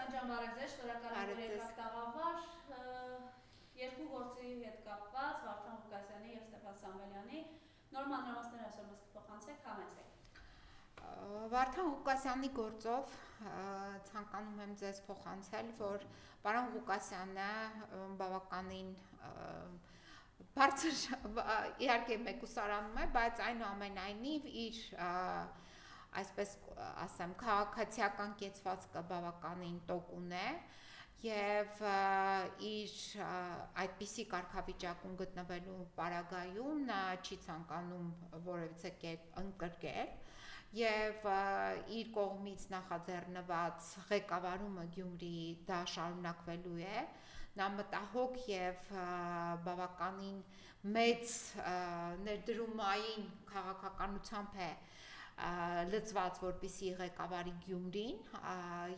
Սանջան բարև ձեզ, շնորհակալ եմ, որ եկաք տաղավար, երկու գործի հետ կապված Վարդան Ղուկասյանի և Ստեփան Սամվելյանի նոր մանրամասներ այսօր մեզ կփոխանցեք, համեցեք։ Վարդան Ղուկասյանի գործով ցանկանում եմ ձեզ փոխանցել, որ պարոն Ղուկասյանը բավականին բարձր իհարկե մեկուսարանում է, բայց այնուամենայնիվ իր այսպես ասեմ, քաղաքացիական կեցվածքը բավականին տոկուն է եւ իր այդպիսի կարգավիճակում գտնվելու պարագայում նա չի ցանկանում որևիցե կերպ ընկրկել եւ իր կողմից նախաձեռնված ղեկավարումը Գյումրիի դա շարունակվելու է, նա մտահոգ եւ բավականին մեծ ներդրումային քաղաքականությամբ է լծված, որպիսի ղեկավարի Գյումրին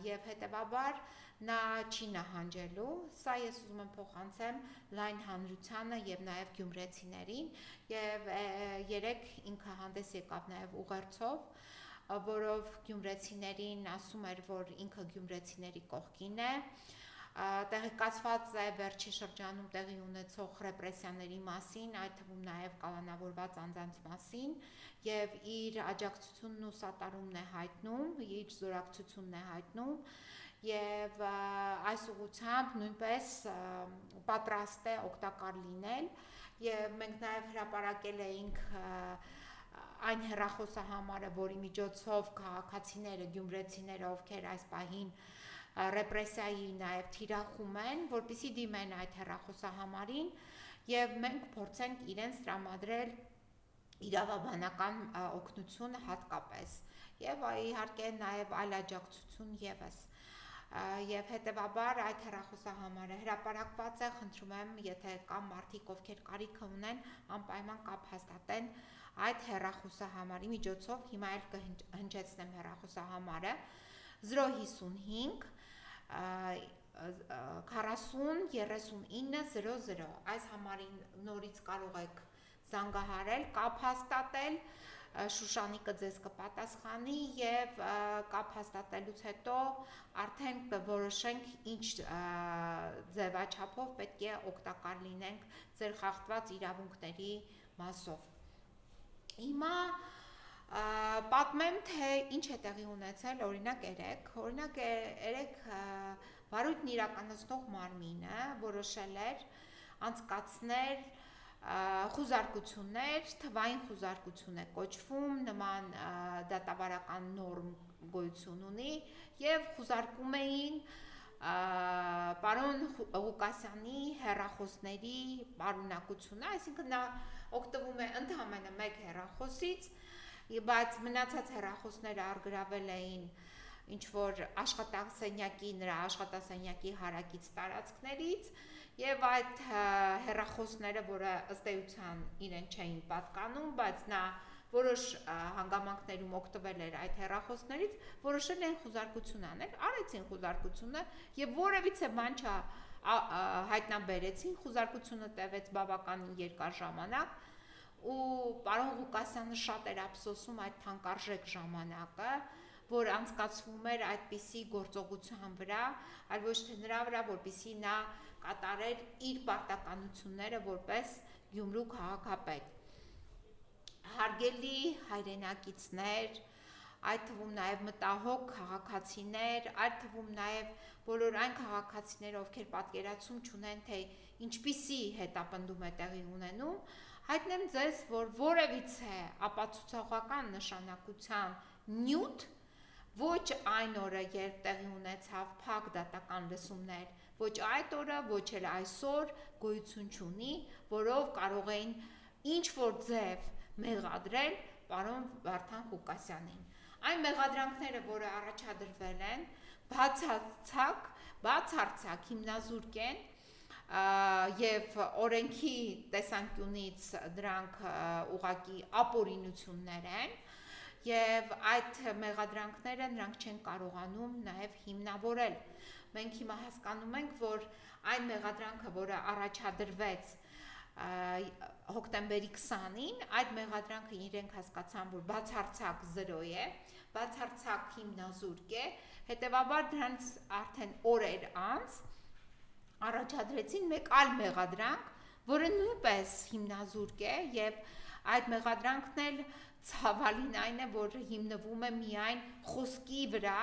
եւ հետեւաբար նա չի նահանջելու, սա ես ուզում եմ փոխանցեմ լայն հանրությանը եւ նաեւ գյումրեցիներին եւ երեք ինքը հանդես եկավ նաեւ ուղերձով, որով գյումրեցիներին ասում էր, որ ինքը գյումրեցիների կողքին է, տեղեկացված է վերջի շրջանում տեղի ունեցող ռեպրեսիաների մասին, այդ թվում նաև կալանավորված անձանց մասին եւ իր աջակցությունն ու սատարումն է հայտնում, իր զորակցությունն է հայտնում եւ այս ուղղությամբ նույնպես պատրաստ է օգտակար լինել եւ մենք նաև հրապարակել էինք այն հեռախոսահամարը, որի միջոցով քաղաքացիները, գյումրեցիները, ովքեր այս պահին ռեպրեսիայի նաև թիրախում են, որպեսզի դիմեն այդ հեռախոսահամարին եւ մենք փորձենք իրենց տրամադրել իրավաբանական օգնություն հատկապես եւ իհարկե նաև այլ աջակցություն եւս եւ հետեւաբար այդ հեռախոսահամարը հրապարակված է, խնդրում եմ, եթե կան մարդիկ, ովքեր կարիք ունեն, անպայման կապ հաստատեն այդ հեռախոսահամարի միջոցով, հիմա էլ կհնչեցնեմ հեռախոսահամարը 055 40 3900 այս համարին նորից կարող եք զանգահարել, կապ հաստատել, Շուշանիկը ձեզ կպատասխանի եւ կապ հաստատելուց հետո արդեն կորոշենք ինչ ձևաչափով պետք է օգտակար լինենք ձեր խախտված իրավունքների մասով։ Հիմա պատմեմ, թե ինչ է տեղի ունեցել օրինակ երեք վարույթն իրականացնող մարմինը որոշել էր անցկացնել խուզարկություններ, թվային խուզարկություն է կոչվում, նման դատավարական նորմ գոյություն ունի եւ խուզարկում էին պարոն Ղուկասյանի հեռախոսների պարունակությունը, այսինքն նա օգտվում է ընդամենը մեկ հեռախոսից, բայց մնացած հեռախոսները առգրավել էին ինչ-որ նրա աշխատասենյակի հարակից տարածքներից եւ այդ հեռախոսները, որը ըստ էության իրեն չէին պատկանում, բայց նա որոշ հանգամանքներում օգտվել էր այդ հեռախոսներից, որոշել են խուզարկություն անել, արեցին խուզարկությունը եւ որևիցե բան հայտնաբերեցին, խուզարկությունը տևեց բավականին երկար ժամանակ ու պարոն Ղուկասյանը շատ էր ափսոսում այդ թանկարժեք ժամանակը, որ անցկացվում էր այդպիսի գործողության վրա, այլ ոչ թե նրա վրա, որպեսզի նա կատարեր իր պարտականությունները որպես Գյումրու քաղաքապետ։ Հարգելի հայրենակիցներ, այդ թվում նաև մտահոգ քաղաքացիներ, այդ թվում նաև բոլոր այն քաղաքացիներ, ովքեր պատկերացում չունեն, թե ինչպիսի հետապնդում է տեղի ունենում, հայտնեմ ձեզ, որ որևիցե ապացուցողական նշանակության նյութ ոչ այն օրը, երբ տեղի ունեցավ փակ դատական լսումներ, ոչ այդ օրը, ոչ էլ այսօր գոյություն չունի, որով կարող էին ինչ-որ ձև մեղադրել պարոն Վարդան Ղուկասյանին։ Այն մեղադրանքները, որը առաջադրվել են, բացարձակ հիմնազուրկ են եւ օրենքի տեսանկյունից դրանք ուղղակի ապօրինություններ են եւ այդ մեղադրանքները նրանք չեն կարողանում նաեւ հիմնավորել։ Մենք հիմա հասկանում ենք, որ այն մեղադրանքը, որը առաջադրվեց հոկտեմբերի 20-ին, այդ մեղադրանքը իրենք հասկացան, որ բացարձակ 0 է, բացարձակ հիմնազուրկ է, հետևաբար դրանց արդեն օրեր անց առաջադրեցին մեկ այլ մեղադրանք, որը նույնպես հիմնազուրկ է եւ այդ մեղադրանքն էլ ցավալին այն է, որ հիմնվում է միայն խոսքի վրա,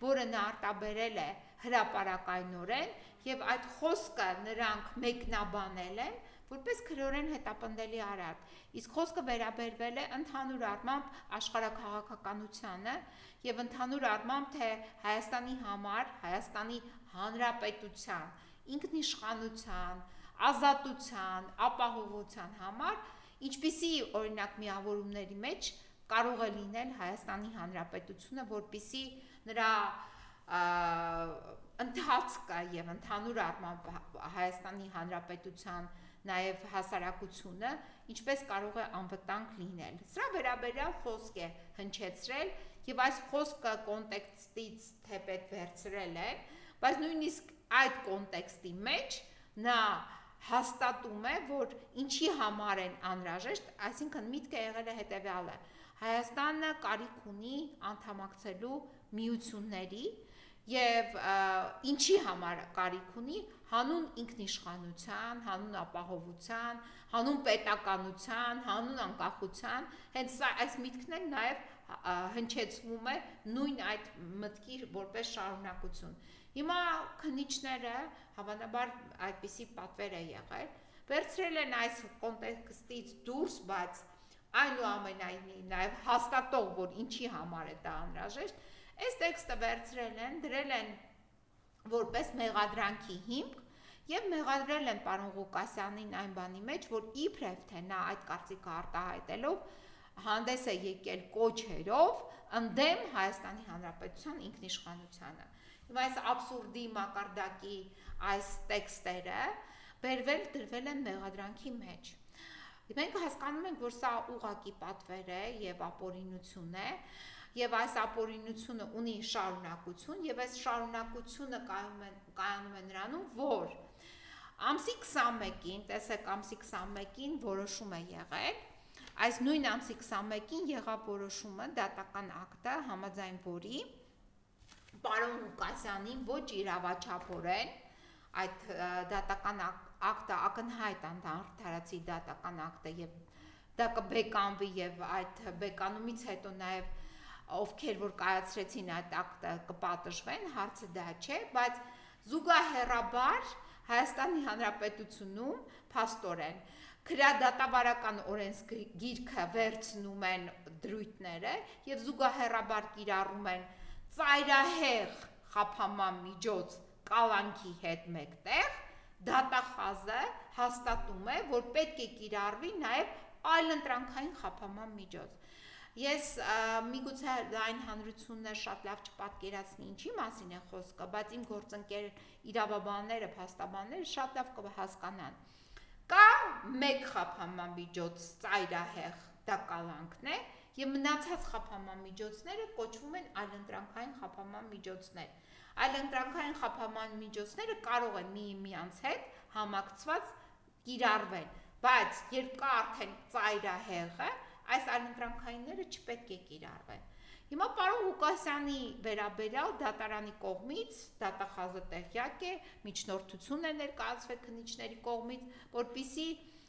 որը նա արտաբերել է հրապարակայնորեն եւ այդ խոսքը նրանք մեկնաբանել են որպես քրորեն հետապնդելի արարք, իսկ խոսքը վերաբերվել է ընդհանուր առմամբ աշխարհաքաղաքականությանը եւ ընդհանուր առմամբ թե Հայաստանի համար, Հայաստանի Հանրապետության ինքնիշխանության, ազատության, ապահովության համար, ինչպիսի օրինակ միավորումների մեջ կարող է լինել Հայաստանի Հանրապետությունը, որպիսի նրա ընթացքը եւ ընդհանուր առմամբ Հայաստանի Հանրապետության նաև հասարակությունը ինչպես կարող է անվտանգ լինել։ Սրա վերաբերյալ խոսք է հնչեցրել եւ այս խոսքը կոնտեքստից թեպետ վերցրել է, բայց նույնիսկ այդ կոնտեքստի մեջ նա հաստատում է, որ ինչի համար են անհրաժեշտ, այսինքն միտքը եղել է հետեւյալը. Հայաստանը կարիք ունի անդամակցելու միությունների եւ ինչի համար կարիք ունի հանուն ինքնիշխանության, հանուն ապահովության, հանուն պետականության, հանուն անկախության, հենց սա այս միտքն էլ նաև հնչեցվում է նույն այդ մտքի որպես շարունակություն։ Հիմա քննիչները հավանաբար այդպիսի պատվեր է եղել, վերցրել են այս կոնտեքստից դուրս, բայց այնուամենայնիվ նաև հաստատող, որ ինչի համար է դա անհրաժեշտ, այս տեքստը վերցրել են, դրել են որպես մեղադրանքի հիմք եւ մեղադրել են պարոն Ղուկասյանին այն բանի մեջ, որ իբրև թե նա այդ կարծիքը արտահայտելով հանդես է եկել կոչերով ընդդեմ Հայաստանի Հանրապետության ինքնիշխանությանը։ Հիմա այս աբսուրդի մակարդակի այս տեքստերը դրվել են մեղադրանքի մեջ։ Մենք հասկանում ենք, որ սա ուղղակի պատվեր է եւ ապօրինություն է, եւ այս ապօրինությունը ունի շարունակություն եւ այս շարունակությունը կայանում է նրանում, որ ամսի 21-ին, տեսեք ամսի 21-ին որոշում է եղել, այս նույն ամսի 21-ին եղավ որոշումը դատական ակտը, համաձայն որի պարոն Ղուկասյանին ոչ իրավաչափորեն այդ դատական ակտը ակնհայտ անդրադարձի դատական ակտը եւ դա կբեկանվի եւ այդ բեկանումից հետո նաեւ ովքեր որ կայացրեցին այդ ակտը կպատժվեն, հարցը դա չէ, բայց զուգահեռաբար Հայաստանի Հանրապետությունում փաստորեն քրեադատավարական օրենսգիրքը վերցնում են դրույթները եւ զուգահեռաբար կիրառում են ծայրահեղ խափանման միջոց կալանքի հետ մեկտեղ, դատախազը հաստատում է, որ պետք է կիրառվի նաեւ այլընտրանքային խափանման միջոց։ Ես միգուցե այն հանրությունը շատ լավ չպատկերացնի ինչի մասին է խոսքը, բայց իմ գործընկեր իրավաբանները, փաստաբանները շատ լավ կհասկանան։ Կա մեկ խափանման միջոց ծայրահեղ, դա կալանքն է, եւ մնացած խափանման միջոցները կոչվում են այլընտրանքային խափանման միջոցներ։ Այլընտրանքային խափանման միջոցները կարող են միմյանց հետ համակցված կիրառվել, բայց երբ կա արդեն ծայրահեղը, այս այլընտրանքայինները չպետք է կիրառվեն։ Հիմա պարոն Ղուկասյանի վերաբերյալ դատարանի կողմից դատախազը տեղյակ է, միջնորդություն է ներկայացվել քննիչների կողմից, որպիսի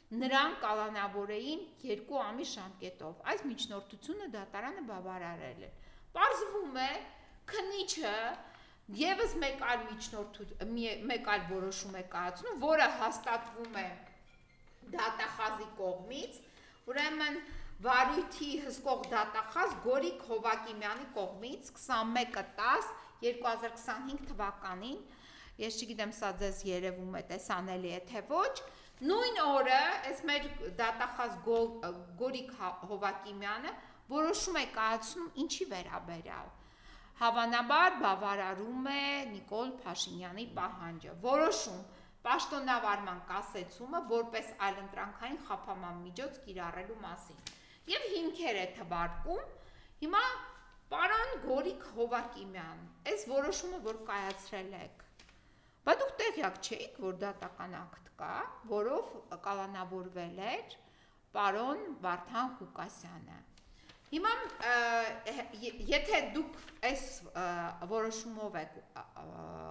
նրան կալանավորեին 2 ամիս ժամկետով։ Այս միջնորդությունը դատարանը բավարարել է։ Պարզվում է քննիչը եւս մեկ այլ որոշում է կայացնում, որը հաստատվում է դատախազի կողմից, ուրեմն Վարույթի հսկող դատախազ Գորիկ Հովակիմյանի կողմից 21/10/2025 թվականին, ես չգիտեմ սա ձեզ երևում է, տեսանելի է թե ոչ, նույն օրը այս մեր դատախազ Գորիկ Հովակիմյանը որոշում է կայացնում ինչի վերաբերյալ։ Հավանաբար բավարարում է Նիկոլ Փաշինյանի պահանջը, որոշում պաշտոնավարման կասեցումը որպես այլընտրանքային խափանման միջոց կիրառելու մասին։ Եվ հիմքեր է թվարկում, հիմա պարոն Գորիկ Հովակիմյան, այս որոշումը, որ կայացրել եք, բա դուք տեղյակ չէիք, որ դատական ակտ կա, որով կալանավորվել էր պարոն Վարդան Ղուկասյանը։ Հիմա եթե դուք այս որոշումով եք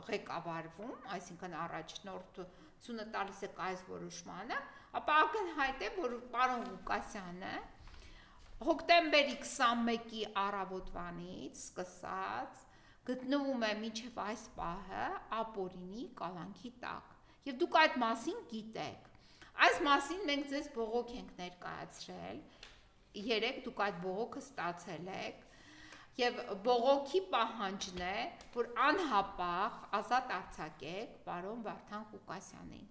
ղեկավարվում, այսինքն առաջնորդությունը տալիս եք այս որոշմանը, ապա ակնհայտ է, որ պարոն Ղուկասյանը հոկտեմբերի 21-ի առավոտվանից սկսած գտնվում է մինչև այս պահը ապօրինի կալանքի տակ։ Եվ դուք այդ մասին գիտեք։ Այս մասին մենք ձեզ բողոք ենք ներկայացրել, երեք դուք այդ բողոքը ստացել եք, եւ բողոքի պահանջն է, որ անհապաղ ազատ արձակեք պարոն Վարդան Ղուկասյանին։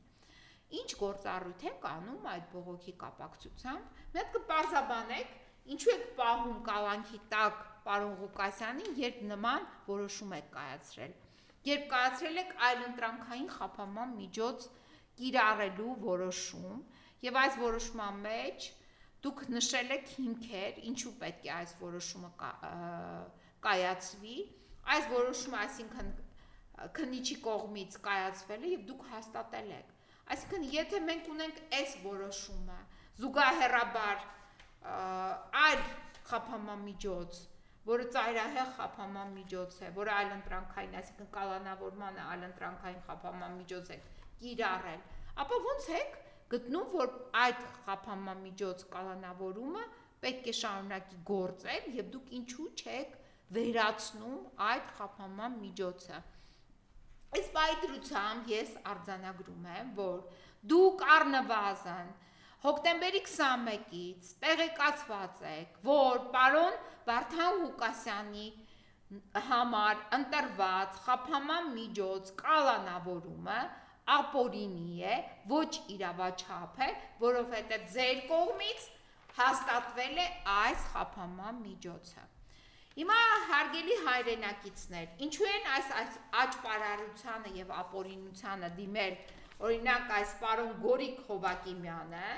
Ինչ գործառույթ եք անում այդ բողոքի կապակցությամբ։ Մի հատ կպարզաբանեք, ինչու եք պահում կալանքի տակ պարոն Ղուկասյանին, երբ նման որոշում եք կայացրել։ Երբ կայացրել եք այլընտրանքային խափանման միջոց կիրառելու որոշում, եւ այս որոշման մեջ դուք նշել եք հիմքեր, ինչու պետք է այս որոշումը կայացվի, այս որոշումը, այսինքն քննիչի կողմից կայացվել է եւ դուք հաստատել եք։ Այսինքն, եթե մենք ունենք այս որոշումը, զուգահեռաբար այլ խափանման միջոց, որը ծայրահեղ խափանման միջոց է, որը այլընտրանքային, այսինքն կալանավորմանը այլընտրանքային խափանման միջոց է կիրառել, ապա ո՞նց եք գտնում, որ այդ խափանման միջոց կալանավորումը պետք է շարունակի գործել եւ դուք ինչու չեք վերացնում այդ խափանման միջոցը։ Այս պայծրությամբ ես արձանագրում եմ, որ դուք առնվազն հոկտեմբերի 21-ից տեղեկացված եք, որ պարոն Վարդան Ղուկասյանի համար ընտրված խափանման միջոց կալանավորումը ապօրինի է, ոչ իրավաչափ է, որովհետև ձեր կողմից հաստատվել է այս խափանման միջոցը։ Հիմա հարգելի հայրենակիցներ, ինչու են այս աճպարարությանը եւ ապօրինությանը դիմել, օրինակ այս պարոն Գորիկ Հովակիմյանը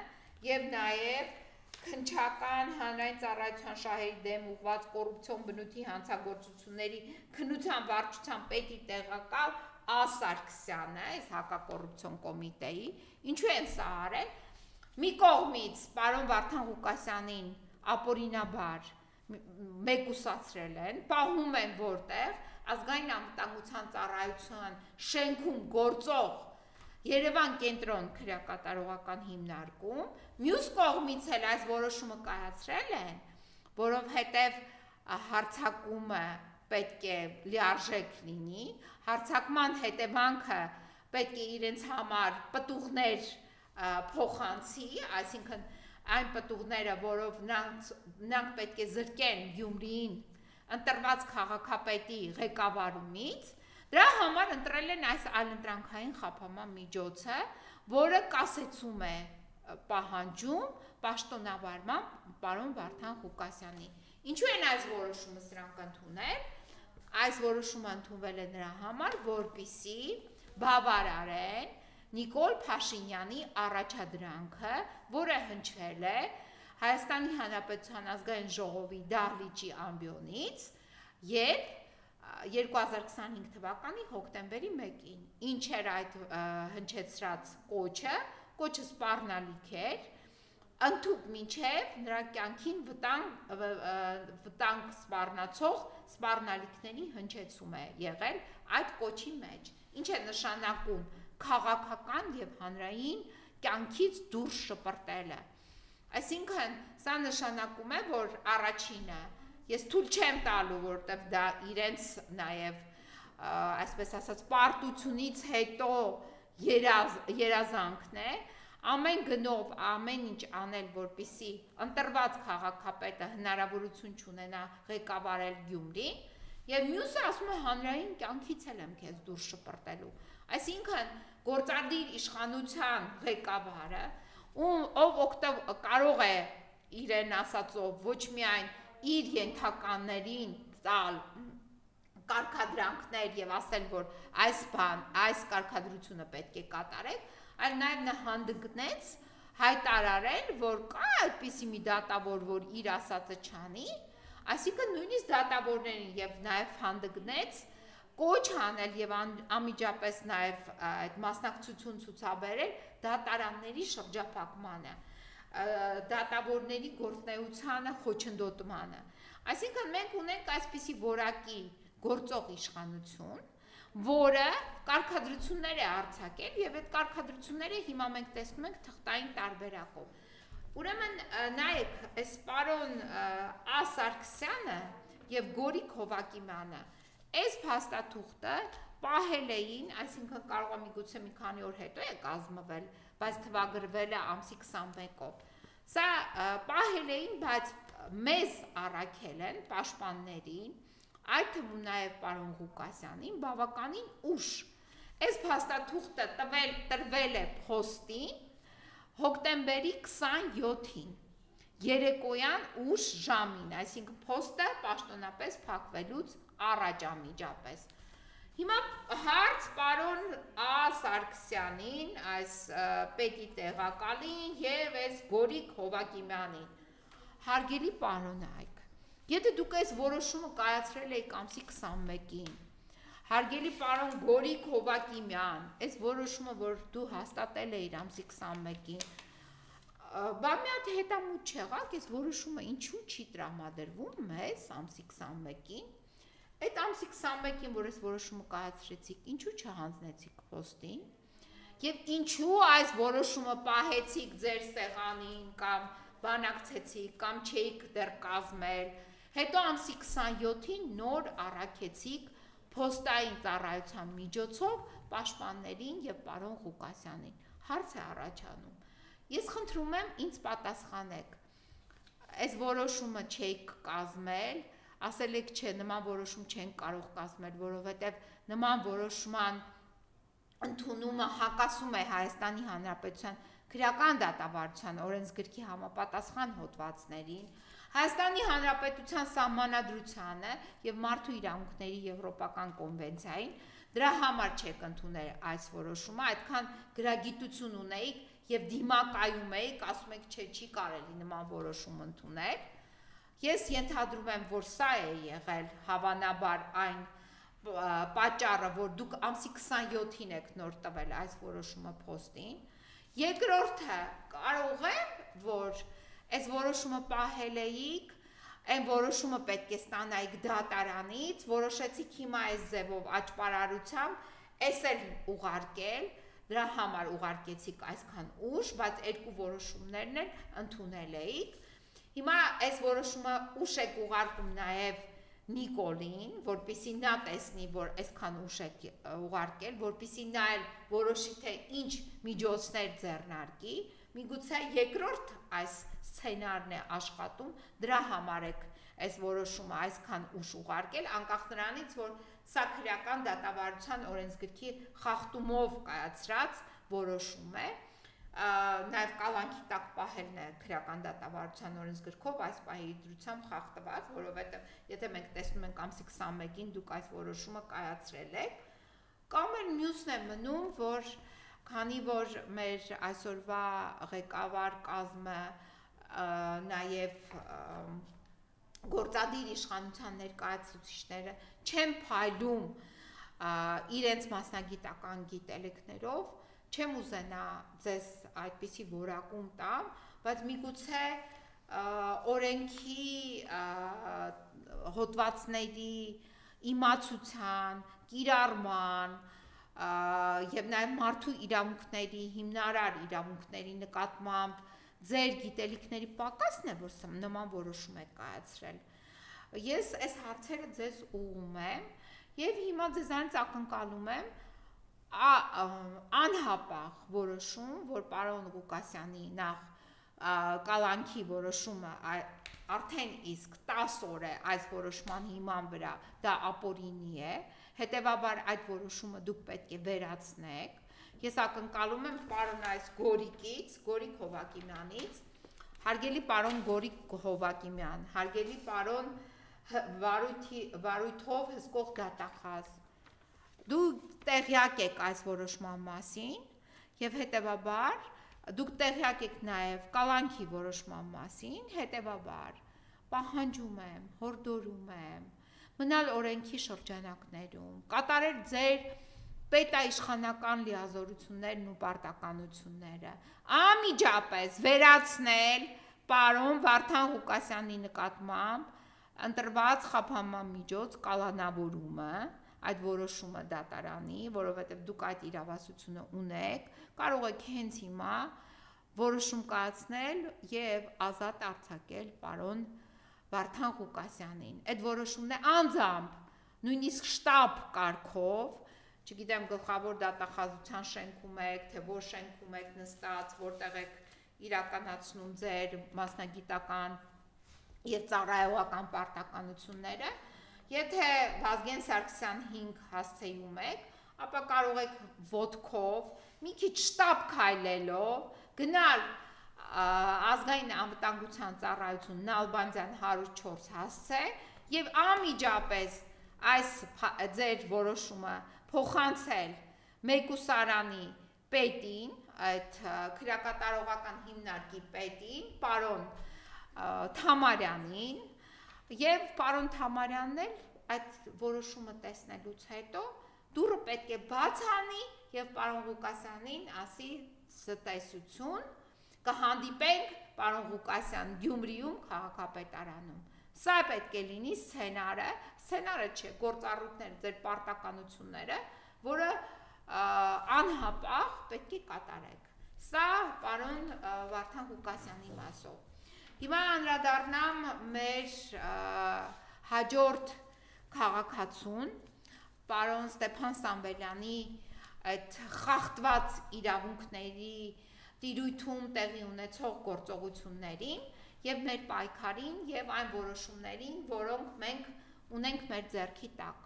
եւ նաեւ քննչական հանրային ծառայության շահերի դեմ ուղղված կոռուպցիոն բնույթի հանցագործությունների քննության վարչության պետի տեղակալ Սարգսյանը, այս հակակոռուպցիոն կոմիտեի, ինչու են սա արել։ Մի կողմից պարոն Վարդան Ղուկասյանին ապօրինաբար մեկուսացրել են, պահում են որտեղ ազգային անվտանգության ծառայության շենքում գործող Երևան կենտրոն քրեակատարողական հիմնարկում, մյուս կողմից էլ այս որոշումը կայացրել են, որովհետև հարձակումը պետք է լիարժեք լինի, հարձակման հետևանքը պետք է իրենց համար պտուղներ փոխանցի, այսինքն այն պտուղները, որով նրանք պետք է զրկեն Գյումրիին ընտրված քաղաքապետի ղեկավարումից, դրա համար ընտրել են այս այլընտրանքային խափանման միջոցը, որը կասեցում է պահանջում պաշտոնավարման պարոն Վարդան Ղուկասյանի։ Ինչու են այս որոշումը սրանք ընդունել։ Այս որոշումը ընդունվել է նրա համար, որպեսզի բավարարեն Նիկոլ Փաշինյանի առաջադրանքը, որը հնչվել է Հայաստանի Հանրապետության ազգային ժողովի դահլիճի ամբիոնից, երբ 2025 թվականի հոկտեմբերի 1-ին, ինչ էր այդ հնչեցրած կոչը սպառնալիք էր, ընդհուպ մինչև նրա կյանքին վտանգ սպառնացող սպառնալիքների հնչեցում է եղել այդ կոչի մեջ, ինչ է նշանակում քաղաքական եւ հանրային կյանքից դուրս շպրտելը։ Այսինքն, սա նշանակում է, որ առաջինը ես թույլ չեմ տալու, որտեվ դա իրենց նաեւ այսպես ասած պարտությունից հետո երազանքն է, ամեն գնով ամեն ինչ անել, որպեսզի ընտրված քաղաքապետը հնարավորություն չունենա ղեկավարել Գյումրին, եւ մյուսը ասում է հանրային կյանքից էլ եմ քեզ դուրս շպրտելու։ Այսինքն գործադիր իշխանության ղեկավարը, ով կարող է իրեն ասածով ոչ միայն իր ենթականերին տալ կարգադրանքներ եւ ասել, որ այս կարգադրությունը պետք է կատարեք, այլ նաեւ նա հանդգնեց հայտարարել, որ կա այդպիսի մի դատավոր, որ իր ասածը չանի, այսինքն նույնիսկ դատավորներին եւ նաեւ հանդգնեց կոչ անել եւ անմիջապես նաեւ այդ մասնակցություն ցուցաբերել դատարանների շրջափակմանը։ դատավորների գործունեությանը խոչընդոտմանը։ Այսինքն մենք ունենք այսպիսի որակի գործող իշխանություն, որը կարգադրություններ է արձակել եւ այդ կարգադրությունները հիմա մենք տեսնում ենք թղթային տարբերակով։ Ուրեմն նայեք, այս պարոն Ա. Սարգսյանը եւ Գորիկ Հովակիմյանը այս փաստաթուղթը պահել էին, այսինքն կարող է միգուցե մի քանի օր հետո է կազմվել, բայց թվագրվել է ամսի 21-ով։ Սա պահել էին, բայց մեզ առաքել են պաշտպաններին, այդ թվում նաև պարոն Ղուկասյանին բավականին ուշ։ Այս փաստաթուղթը տրվել է փոստին հոկտեմբերի 27-ին, երեկոյան ուշ ժամին, այսինքն փոստը պաշտոնապես փակվելուց առաջ անմիջապես։ Հիմա հարց պարոն Ա. Սարգսյանին, այս պետի տեղակալին եւ այս Գորիկ Հովակիմյանին։ Հարգելի պարոնայք, եթե դուք այս որոշումը կայացրել եք ամսի 21-ին, հարգելի պարոն Գորիկ Հովակիմյան, այս որոշումը, որ դու հաստատել էիր ամսի 21-ին, բա մի հատ հետամուտ չեղաք, այս որոշումը ինչու չի տրամադրվում մեզ ամսի 21-ին, այդ ամսի 21-ին, որ այս որոշումը կայացրեցիք, ինչու չհանձնեցիք փոստին, եւ ինչու այս որոշումը պահեցիք ձեր սեղանին կամ բանակցեցիք կամ չէիք դեռ կազմել, հետո ամսի 27-ին նոր առաքեցիք փոստային ծառայության միջոցով պաշտպաններին եւ պարոն Ղուկասյանին։ Հարց է առաջանում։ Ես խնդրում եմ ինձ պատասխանեք։ Այս որոշումը չեք կազմել, ասել եք չէ, նման որոշում չեն կարող կազմել, որովհետեւ նման որոշման ընդունումը հակասում է Հայաստանի Հանրապետության քրեական դատավարության օրենսգրքի համապատասխան հոդվածներին, Հայաստանի Հանրապետության սահմանադրությանը եւ մարդու իրավունքների եվրոպական կոնվենցիային, դրա համար չեք ընդունել այս որոշումը, այդքան գրագիտություն ունեիք եւ դիմակայում էիք, ասում եք չէ, չի կարելի նման որոշում ընդունել։ Ես ենթադրում եմ, որ սա է եղել հավանաբար այն պատճառը, որ դուք ամսի 27-ին եք նոր տվել այս որոշումը փոստին։ Երկրորդը, կարող է, որ այս որոշումը պահել էիք, այն որոշումը պետք է ստանայիք դատարանից, որոշեցիք հիմա այս ձևով աճպարարությամբ էս էլ ուղարկել, դրա համար ուղարկեցիք այսքան ուշ, բայց երկու որոշումներն էլ ընդունել էիք։ Հիմա այս որոշումը ուշ եք ուղարկում նաև Նիկոլին, որպեսզի նա տեսնի, որ այսքան ուշ եք ուղարկել, որպեսզի նա էլ որոշի, թե ինչ միջոցներ ձեռնարկի, միգուցե երկրորդ այս սցենարն է աշխատում, դրա համար եք այս որոշումը այսքան ուշ ուղարկել, անկախ նրանից, որ սա քրեական դատավարության օրենսգրքի խախտումով կայացրած որոշում է, նաև կալանքի տակ պահելն է քրեական դատավարության օրենսգրքով այս պահի դրությամբ խախտված, որովհետև եթե մենք տեսնում ենք ամսի 21-ին դուք այս որոշումը կայացրել եք, կամ էլ մյուսն է մնում, որ քանի որ մեր այսօրվա ղեկավար կազմը նաև գործադիր իշխանության ներկայացուցիչները չեն փայլում իրենց մասնագիտական գիտելիքներով, չեմ ուզենա ձեզ այդպիսի որակում տամ, բայց միգուցե օրենքի հոդվածների իմացության, կիրառման եւ նաեւ մարդու իրավունքների, հիմնարար իրավունքների նկատմամբ ձեր գիտելիքների պակասն է, որ նման որոշում եք կայացրել։ Ես այս հարցերը ձեզ ուղղում եմ եւ հիմա ձեզանից ակնկալում եմ անհապաղ որոշում, որ պարոն Ղուկասյանի նախ կալանքի որոշումը արդեն իսկ 10 օր է այս որոշման հիման վրա, դա ապօրինի է, հետևաբար այդ որոշումը դուք պետք է վերացնեք։ Ես ակնկալում եմ պարոն այս Գորիկից, Գորիկ Հովակիմյանից, հարգելի պարոն Գորիկ Հովակիմյան, հարգելի պարոն վարույթով հսկող դատախազ, դու տեղյակ եք այս որոշման մասին եւ հետեւաբար դուք տեղյակ եք նաեւ կալանքի որոշման մասին, հետեւաբար պահանջում եմ, հորդորում եմ մնալ օրենքի շրջանակներում, կատարել ձեր պետաիշխանական լիազորություններն ու պարտականությունները, անմիջապես վերացնել պարոն Վարդան Ղուկասյանի նկատմամբ ընտրված խափանման կալանավորումը, այդ որոշումը դատարանի, որովհետև դուք այդ իրավասությունը ունեք, կարող եք հենց հիմա որոշում կայացնել եւ ազատ արձակել պարոն Վարդան Ղուկասյանին։ Այդ որոշումն է անձամբ, նույնիսկ շտաբ կարգով, չգիտեմ գլխավոր դատախազության շենքում եք, թե որ շենքում եք նստած, որտեղ եք իրականացնում ձեր մասնագիտական եւ ծառայողական պարտականությունները, եթե Վազգեն Սարգսյան 5 հասցեում եք, ապա կարող եք ոտքով, մի քիչ շտաբ քայլելով գնալ ազգային անվտանգության ծառայություն Նալբանդյան 104 հասցե եւ անմիջապես այս ձեր որոշումը փոխանցել Մեկուսարանի պետին, այդ քրեակատարողական հիմնարկի պետին, պարոն Թամարյանին, եւ պարոն Թամարյանն էլ այդ որոշումը տեսնելուց հետո դուռը պետք է բաց անի եւ պարոն Ղուկասյանին ասի ցտեսություն, կհանդիպենք պարոն Ղուկասյան Գյումրիում քաղաքապետարանում։ Սա պետք է լինի սցենարը չէ, գործառույթները, ձեր պարտականությունները, որը անհապաղ պետք է կատարեք։ Սա պարոն Վարդան Ղուկասյանի մասով։ Հիմա անդրադառնամ մեր հաջորդ քաղաքացուն, պարոն Ստեփան Սամվելյանի այդ խախտված իրավունքների տիրույթում տեղի ունեցող գործողություններին եւ մեր պայքարին եւ այն որոշումներին, որոնք մենք ունենք մեր ձեռքի տակ։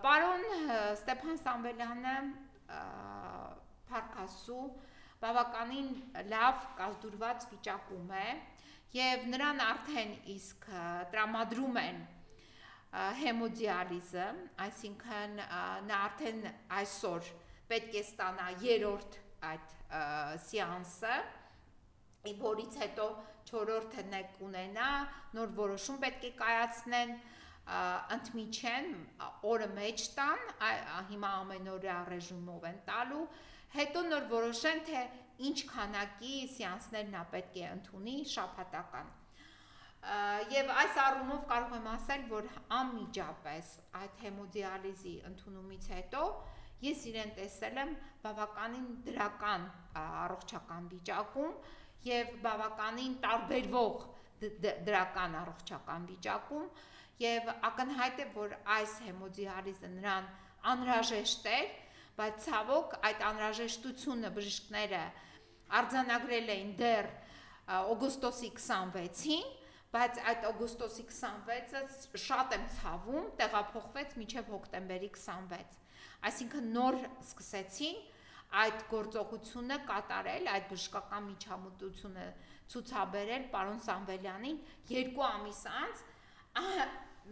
Պարոն Ստեփան Սամվելյանը Փարքասու բավականին լավ կազդուրված վիճակում է եւ նրան արդեն իսկ տրամադրում են հեմոդիալիզը, այսինքն նա արդեն այսօր պետք է ստանա երրորդ այդ սեանսը, որից հետո 4-րդը կունենա, նոր որոշում պետք է կայացնեն, ընդմիջեն օրը մեջ տան, հիմա ամենօրյա ռեժիմով են տալու, հետո նոր որոշեն, թե ինչ քանակի սեանսներ նա պետք է ընդունի շաբաթական։ Եվ այս առումով կարող եմ ասել, որ անմիջապես այդ հեմոդիալիզի ընդունումից հետո ես իրեն տեսել եմ բավականին դրական առողջական վիճակում եւ բավականին տարբերվող դրական առողջական վիճակում եւ ակնհայտ է, որ այս հեմոդիալիզը նրան անհրաժեշտ էր, բայց ցավոք այդ անհրաժեշտությունը բժիշկները արձանագրել էին դեռ օգոստոսի 26-ին, բայց այդ օգոստոսի 26-ը շատ եմ ցավում, տեղափոխվեց մինչև հոկտեմբերի 26, այսինքն նոր սկսեցին այդ գործողությունը կատարել, այդ բժշկական միջամտությունը ցուցաբերել պարոն Սամվելյանին 2 ամիս անց,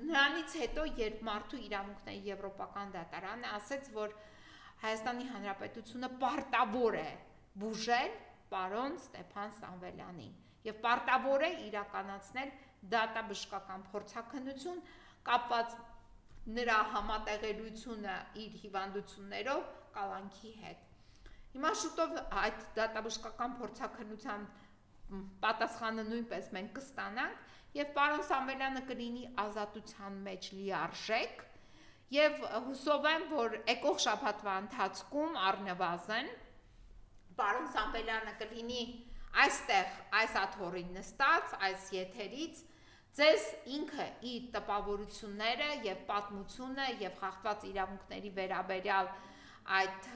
նրանից հետո երբ Մարդու իրավունքների եվրոպական դատարանը ասեց, որ Հայաստանի Հանրապետությունը պարտավոր է բուժել պարոն Ստեփան Սամվելյանին եւ պարտավոր է իրականացնել դատաբժշկական փորձաքննություն կապված նրա համատեղելիությունը իր հիվանդություններով կալանքի հետ։ Հիմա շուտով այդ դատաբժշկական փորձաքննության պատասխանը նույնպես մենք կստանանք եւ պարոն Սամվելյանը կլինի ազատության մեջ լիարժեք եւ հուսով եմ, որ եկող շաբաթվա ընթացքում առնվազն պարոն Սամվելյանը կլինի այստեղ այս աթոռին նստած, այս եթերից ձեզ ինքը իր տպավորությունները եւ պատմությունը եւ խախտված իրավունքների վերաբերյալ այդ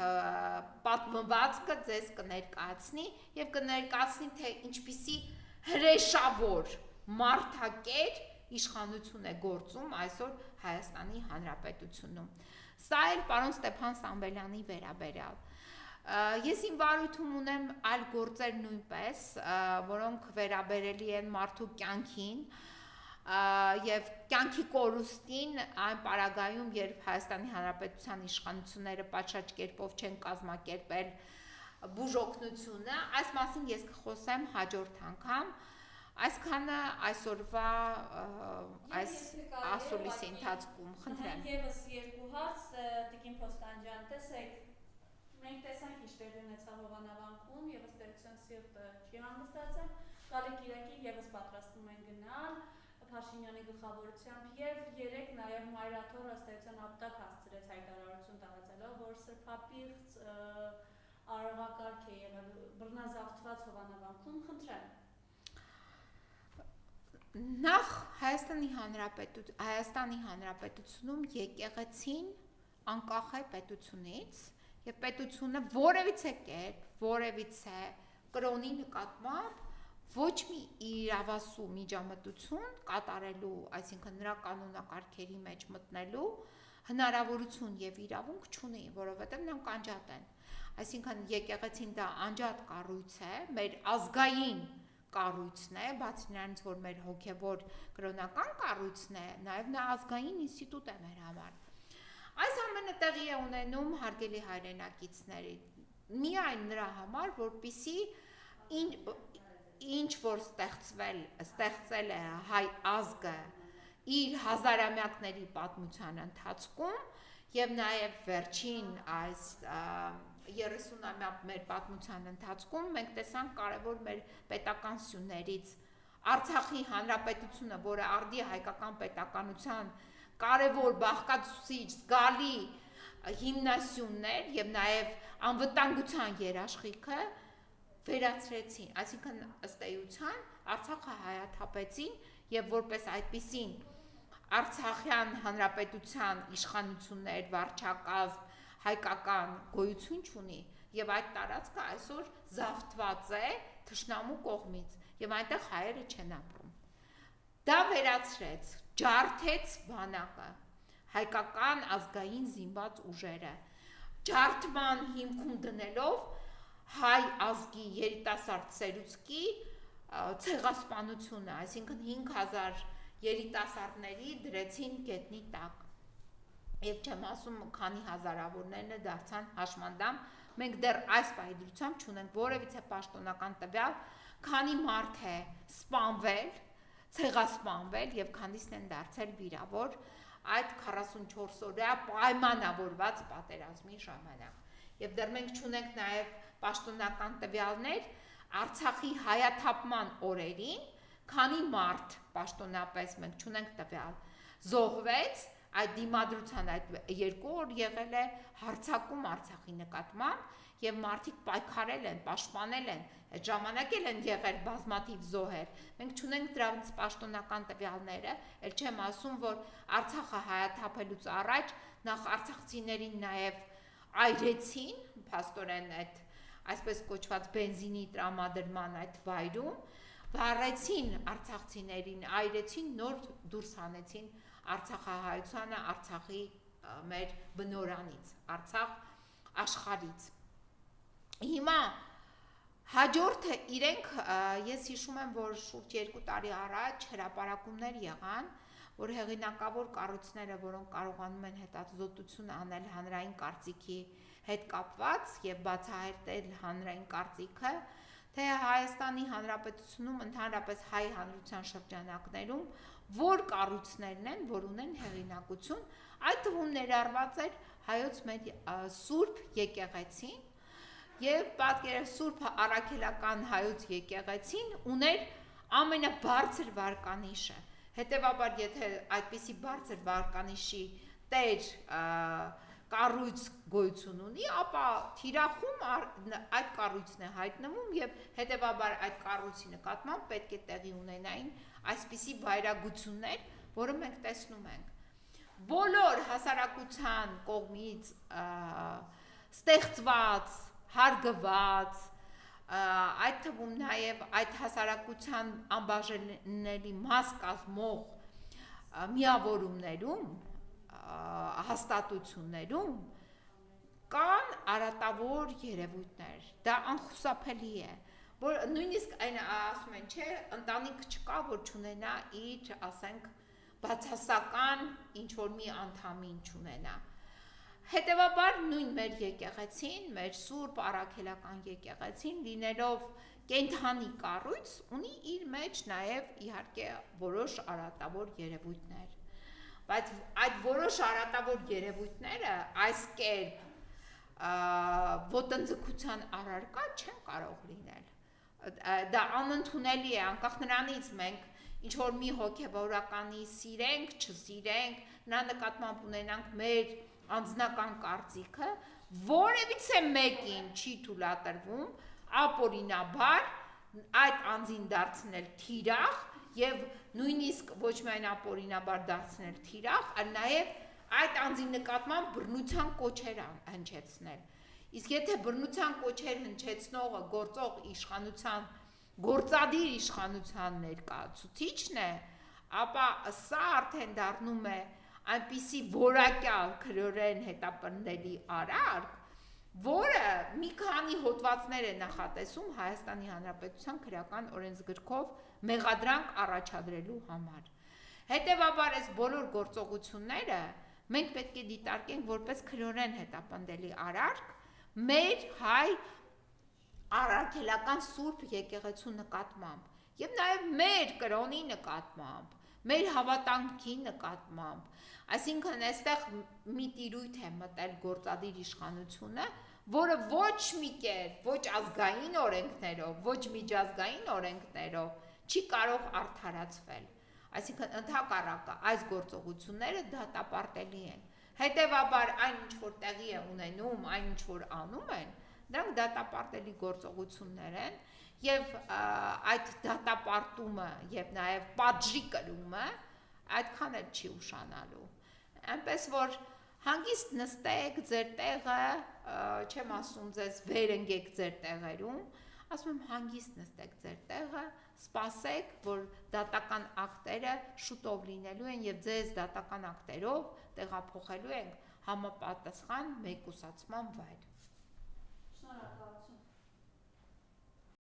պատմվածքը ձեզ կներկայացնի եւ կներկայացնի, թե ինչպիսի հրեշավոր մարդակեր իշխանություն է գործում այսօր Հայաստանի Հանրապետությունում։ Սա էլ պարոն Ստեփան Սամվելյանի վերաբերյալ։ Ես իմ վարույթում ունեմ այլ գործեր նույնպես, որոնք վերաբերելի են մարդու կյանքին եւ կյանքի կորուստին այն պարագայում, երբ Հայաստանի Հանրապետության իշխանությունները պատշաճ կերպով չեն կազմակերպել բուժօգնությունը, այս մասին ես կխոսեմ հաջորդ անգամ, Այսքանը այսօրվա այս ասուլիսի ընթացքում խնդրեմ։ Եվս երկու հարց, Տիկին Փոստանջան, տեսեք, մենք տեսանք ինչ տեղի ունեցավ Հովանավանքում եւ ըստ էության սիրտը չի հանգստացել, գալի Կիրակին եւս պատրաստվում են գնալ Փաշինյանի գլխավորությամբ եւ երեք նաեւ Մայրաթորը ըստ էության ապտակ հասցրեց հայտարարություն տարածելով, որ սրբապիղծ արարողակարգ է եղել բռնազավթված Հովանավանքում, խնդրեմ։ Նախ Հայաստանի Հանրապետությունում եկեղեցին անկախ է պետությունից եւ պետությունը որևիցե կերպ, որևիցե կրոնի նկատմամբ ոչ մի իրավասու միջամտություն կատարելու, այսինքն նրա կանոնակարգերի մեջ մտնելու հնարավորություն եւ իրավունք չունի, որովհետեւ նրանք անջատ են։ Այսինքն եկեղեցին դա անջատ կառույց է, մեր ազգային կառույցն է, բացի նրանից, որ մեր հոգևոր կրոնական կառույցն է, նաեւ նա ազգային ինստիտուտ է մեր համար։ Այս ամենը տեղի է ունենում հարգելի հայրենակիցների, միայն նրա համար, որպեսզի ինչ որ ստեղծել է հայ ազգը իր հազարամյակների պատմության ընթացքում եւ նաեւ վերջին այս 30-ամյա մեր պատմության ընթացքում մենք տեսանք կարևոր մեր պետական սյուներից Արցախի հանրապետությունը, որը արդի հայկական պետականության կարևոր բաղկացուցիչ զգալի հիմնասյուններ եւ նաեւ անվտանգության երաշխիքը վերացրեցին, այսինքն ըստ էության Արցախը հայաթափեցին եւ որպես այդպիսին Արցախյան հանրապետության իշխանություններ, վարչակազմ, հայկական գոյություն չունի եւ այդ տարածքը այսօր զավթված է թշնամու կողմից եւ այնտեղ հայերը չեն ապրում։ Դա վերացրեց, ջարդեց բանակը, հայկական ազգային զինված ուժերը, ջարդման հիմքում դնելով հայ ազգի երիտասարդ սերուցքի ցեղասպանությունը, այսինքն 5000 երիտասարդների դրեցին գետնի տակ։ Եվ չեմ ասում քանի հազարավորներն դարձան հաշմանդամ, մենք դեռ այս պայծրությամբ չունենք որևիցե պաշտոնական տվյալ, քանի մարդ է սպանվել, ցեղասպանվել եւ քանիսն են դարձել վիրավոր այդ 44 օրյա պայմանավորված պատերազմի ժամանակ։ Եվ դեռ մենք չունենք նաեւ պաշտոնական տվյալներ Արցախի հայաթափման օրերին, քանի մարդ պաշտոնապես մենք չունենք տվյալ, զոհվեց, այդ դիմադրության այդ 2 օր եղել է հարձակում Արցախի նկատմամբ եւ մարդիկ պայքարել են, պաշտպանել են, այդ ժամանակ էլ են եղել բազմաթիվ զոհեր։ Մենք չունենք դրանց պաշտոնական տվյալները, ել չեմ ասում, որ Արցախը հայաթափելուց առաջ նախ արցախցիներին նաեւ այրեցին, փաստորեն այդ այսպես կոչված բենզինի տրամադրման այդ վայրում, վառեցին արցախցիներին, այրեցին, նոր դուրս հանեցին Արցախահայությանը Արցախի մեր բնորանից, Արցախ աշխարհից։ Հիմա հաջորդը իրենք, ես հիշում եմ, որ շուրջ 2 տարի առաջ հրապարակումներ եղան, որ հեղինակավոր կառույցները, որոնք կարողանում են հետազոտություն անել հանրային կարծիքի հետ կապված եւ բացահայտել հանրային կարծիքը, թե Հայաստանի Հանրապետությունում ընդհանրապես հայ հանրության շրջանակներում որ կառույցներն են, որ ունեն հեղինակություն, այդ թվում ներառված էր հայոց մեր Սուրբ եկեղեցին եւ պատկերել Սուրբ Առաքելական հայոց եկեղեցին ուներ ամենաբարձր վարկանիշը։ Հետևաբար, եթե այդպիսի բարձր վարկանիշի տեր կառույց գոյություն ունի, ապա թիրախում այդ կառույցն է հայտնվում եւ հետեւաբար այդ կառույցի նկատմամբ պետք է տեղի ունենային այսպիսի վայրագություններ, որը մենք տեսնում ենք։ Բոլոր հասարակության կողմից ստեղծված, հարգված, այդ թվում նաեւ այդ հասարակության անբաժանելի մաս կազմող միավորումներում հաստատություններում կան արատավոր երևույթներ, դա անխուսափելի է, որ նույնիսկ այն ասում են, չէ, ընտանիք չկա, որ չունենա իր, ասենք, բացասական ինչ-որ մի անդամին չունենա։ Հետևաբար նույն մեր եկեղեցին, մեր Սուրբ Առաքելական եկեղեցին, լինելով կենդանի կառույց ունի իր մեջ նաև իհարկե որոշ արատավոր երևույթներ, բայց այդ որոշ արատավոր երևույթները այս կերպ ոտնձգության առարկա չեն կարող լինել, դա անընդունելի է, անկախ նրանից մենք ինչ-որ մի հոգևորականի սիրենք, չսիրենք, նրա նկատմամբ ունենանք մեր անձնական կարծիքը, որևիցե մեկին չի թույլատրվում ապօրինաբար այդ անձին դարձնել թիրախ եւ նույնիսկ ոչ միայն ապօրինաբար դարձնել թիրախ, այլ նաեւ այդ անձի նկատմամբ բռնության կոչեր հնչեցնել։ Իսկ եթե բռնության կոչեր հնչեցնողը գործող իշխանության, գործադիր իշխանության ներկայացուցիչն է, ապա սա արդեն դառնում է այնպիսի որակյալ քրորեն հետապնդելի արարք, որը մի քանի հոդվածներ է նախատեսում Հայաստանի Հանրապետության քրեական օրենսգրքով մեղադրանք առաջադրելու համար։ Հետևաբար այս բոլոր գործողությունները մենք պետք է դիտարկենք որպես քրորեն հետապնդելի արարք մեր հայ առաքելական սուրբ եկեղեցու նկատմամբ եւ նաեւ մեր կրոնի նկատմամբ, մեր հավատանքի նկատմամբ, այսինքն այստեղ մի տիրույթ է մտել գործադիր իշխանությունը, որը ոչ մի կերպ, ոչ ազգային օրենքներով, ոչ միջազգային օրենքներով չի կարող արդարացվել։ Այսինքն ընդհակառակը այս գործողությունները դատապարտելի են։ Հետևաբար այն ինչ որ տեղի է ունենում, այն ինչ որ անում են, դրանք դատապարտելի գործողություններ են եւ այդ դատապարտումը եւ նաեւ պատժի կրումը այդքան էլ չի ուշանալու։ Այնպես որ հանգիստ նստեք ձեր տեղը, չեմ ասում ձեզ վեր ընկեք ձեր տեղերում, ասում եմ հանգիստ նստեք ձեր տեղը, սպասեք, որ դատական ակտերը շուտով լինելու են եւ ձեզ դատական ակտերով տեղափոխելու են համապատասխան մեկուսացման վայր։ Շնորհակալ